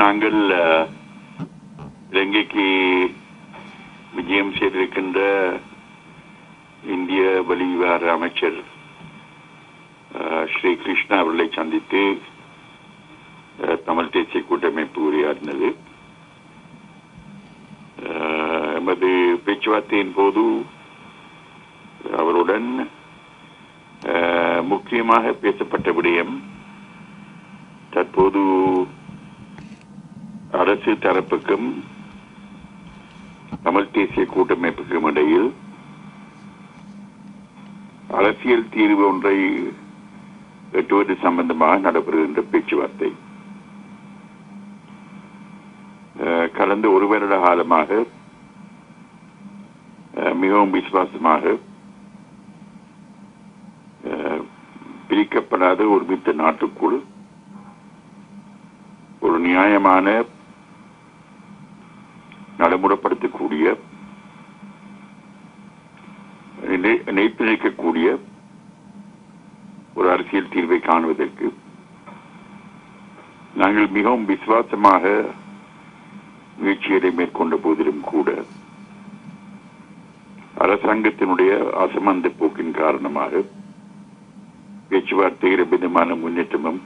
நாங்கள் இலங்கைக்கு விஜயம் செய்திருக்கின்ற இந்திய வெளிவிவகார அமைச்சர் ஸ்ரீ கிருஷ்ணா அவர்களை சந்தித்து தமிழ் தேசிய கூட்டமைப்பு உரையாடினது. எமது பேச்சுவார்த்தையின் போது அவருடன் முக்கியமாக பேசப்பட்ட விடயம் தற்போது அரசு தரப்புக்கும் தமிழ் தேசிய கூட்டமைப்புக்கும் இடையில் அரசியல் தீர்வு ஒன்றை எட்டுவது சம்பந்தமாக நடைபெறுகின்ற பேச்சுவார்த்தை. கடந்த ஒரு வருட காலமாக மிகவும் விசுவாசமாக பிரிக்கப்படாத ஒருமித்த நாட்டுக்குள் ஒரு நியாயமான நடைமுறைப்படுத்தக்கூடிய நினைத்து நிற்கக்கூடிய ஒரு அரசியல் தீர்வை காணுவதற்கு நாங்கள் மிகவும் விசுவாசமாக முயற்சிகளை மேற்கொண்ட போதிலும் கூட அரசாங்கத்தினுடைய அசமந்த போக்கின் காரணமாக பேச்சுவார்த்தையில் விதமான முன்னேற்றமும்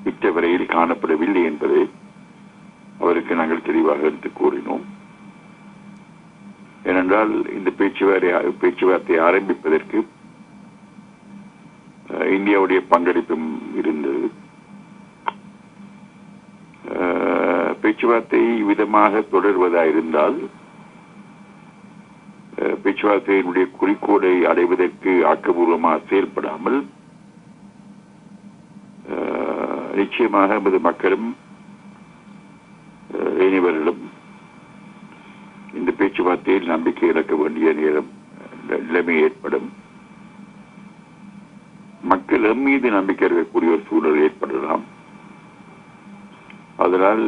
இட்டவரையில் காணப்படவில்லை என்பதை அவருக்கு நாங்கள் தெளிவாக எடுத்து கூறினோம். ஏனென்றால் இந்த பேச்சுவார்த்தை ஆரம்பிப்பதற்கு இந்தியாவுடைய பங்களிப்பும் இருந்தது. பேச்சுவார்த்தை விதமாக தொடர்வதாயிருந்தால் பேச்சுவார்த்தையினுடைய குறிக்கோளை அடைவதற்கு ஆக்கபூர்வமாக செயல்படாமல் நிச்சயமாக நமது மக்களும் இனிவர்களும் இந்த பேச்சுவார்த்தையில் நம்பிக்கை இழக்க வேண்டிய நிலைமை ஏற்படும். மக்கள் மீது நம்பிக்கை இருக்கக்கூடிய ஒரு சூழல் ஏற்படலாம். அதனால்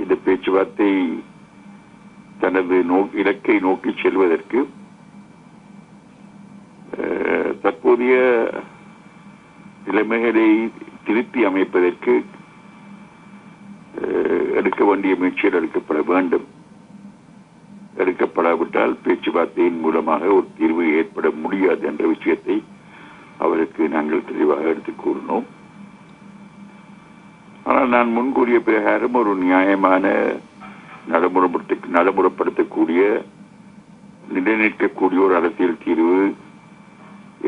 இந்த பேச்சுவார்த்தை தனது இலக்கை நோக்கி செல்வதற்கு தற்போதைய நிலைமைகளை திருத்தி அமைப்பதற்கு எடுக்க வேண்டிய முயற்சிகள் எடுக்கப்பட வேண்டும். எடுக்கப்படாவிட்டால் பேச்சுவார்த்தையின் மூலமாக ஒரு தீர்வு ஏற்பட முடியாது என்ற விஷயத்தை அவருக்கு நாங்கள் தெளிவாக எடுத்துக் கூறினோம். ஆனால் நான் முன்கூறிய பிரகாரம் ஒரு நியாயமான நடைமுறைப்படுத்தக்கூடிய நிலைநிற்கக்கூடிய ஒரு அரசியல் தீர்வு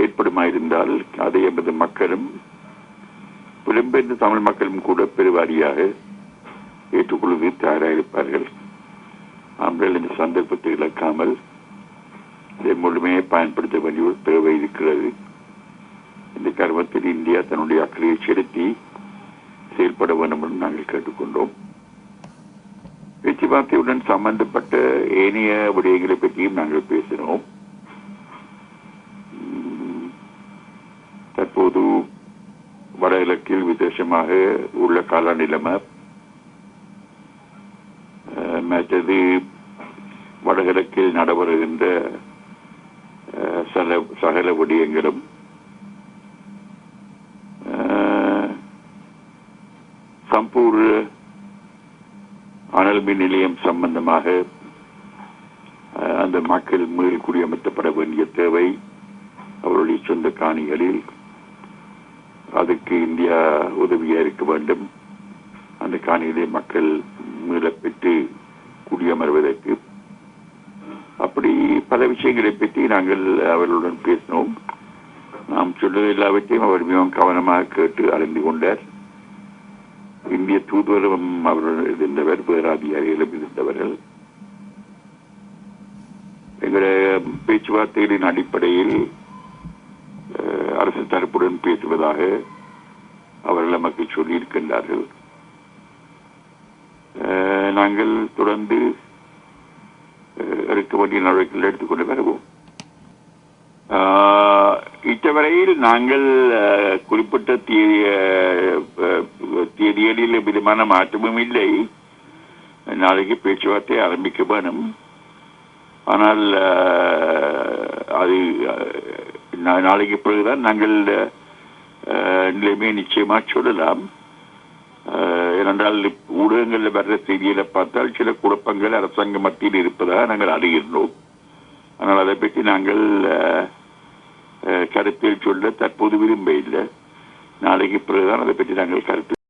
ஏற்படுமாயிருந்தால் அதை எமது மக்களும் புலம்பெயர்ந்த தமிழ் மக்களும் கூட பெருவாரியாக ஏற்றுக்கொள்வது தயாராயிருப்பார்கள். அவர்கள் இந்த சந்தர்ப்பத்தை இழக்காமல் இதை முழுமையை பயன்படுத்த வேண்டிய ஒரு தேவை இருக்கிறது. இந்த கர்மத்தில் இந்தியா தன்னுடைய அக்கறையை செலுத்தி செயல்பட வேண்டும் என்று நாங்கள் கேட்டுக்கொண்டோம். பேச்சுவார்த்தையுடன் சம்பந்தப்பட்ட ஏனைய விடயங்களை பற்றியும் நாங்கள் பேசினோம். தற்போது வடகிழக்கில் விசேஷமாக உள்ள கால நிலைமை, மற்றது வடகிழக்கில் நடைபெறுகின்ற சகல விடயங்களும் சம்பூர் அனல் மின் நிலையம் சம்பந்தமாக அந்த மக்கள் மீள் குடியமர்த்தப்பட வேண்டிய தேவை, அவருடைய சொந்த காணிகளில் அதுக்கு இந்தியா உதவியா இருக்க வேண்டும். அந்த காணிகளை மக்கள் மீளப்பெற்று குடியமர்வதற்கு அப்படி பல விஷயங்களை பற்றி நாங்கள் அவர்களுடன் பேசினோம். நாம் சொல்வது எல்லாவற்றையும் அவர் மிகவும் கவனமாக கேட்டு அறிந்து கொண்டார். இந்திய தூதுவரும் அவர்கள் இருந்தவர், வேறு அதிகாரிகளும் இருந்தவர்கள். எங்களுடைய பேச்சுவார்த்தைகளின் அடிப்படையில் அரசு தரப்புடன் பேசுவதாக அவர்கள் நமக்கு சொல்லியிருக்கின்றார்கள். நாங்கள் தொடர்ந்து எடுக்க வேண்டிய நடவடிக்கைகள் எடுத்துக்கொண்டு வருவோம். இத்தவரையில் நாங்கள் குறிப்பிட்ட தேதிகளில் விதமான மாற்றமும் இல்லை. நாளைக்கு பேச்சுவார்த்தை ஆரம்பிக்க வேணும். ஆனால் அது நாளைக்கு பிறகுதான் நாங்கள் நிலைமையை நிச்சயமாக சொல்லலாம். ஏனென்றால் ஊடகங்களில் வர்ற செய்தியில பார்த்தால் சில குழப்பங்கள் அரசாங்க மத்தியில் இருப்பதாக நாங்கள் அறிகின்றோம். ஆனால் அதை பற்றி நாங்கள் கருத்தில் சொல்ல தற்போது விரும்ப இல்லை. நாளைக்கு பிறகுதான் அதை பற்றி நாங்கள் கருத்து